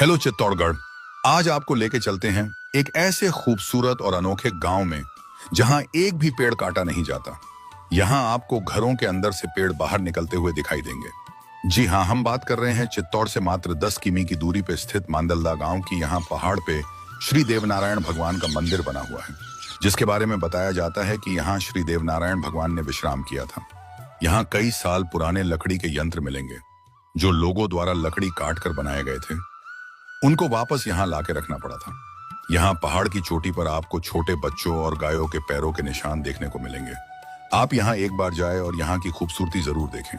Hello Chittorgarh. आज आपको लेके चलते हैं एक ऐसे खूबसूरत और अनोखे गांव में जहां एक भी पेड़ काटा नहीं जाता। यहां आपको घरों के अंदर से पेड़ बाहर निकलते हुए दिखाई देंगे। जी हाँ, हम बात कर रहे हैं चित्तौड़ से मात्र 10 किमी की दूरी पे स्थित मांदलदा गांव की। यहाँ पहाड़ पे श्री देवनारायण भगवान का मंदिर बना हुआ है, जिसके बारे में बताया जाता है कि यहाँ श्री देवनारायण भगवान ने विश्राम किया था। यहाँ कई साल पुराने लकड़ी के यंत्र मिलेंगे जो लोगों द्वारा लकड़ी काट कर बनाए गए थे। उनको वापस यहाँ लाके रखना पड़ा था। यहाँ पहाड़ की चोटी पर आपको छोटे बच्चों और गायों के पैरों के निशान देखने को मिलेंगे। आप यहाँ एक बार जाए और यहाँ की खूबसूरती जरूर देखें।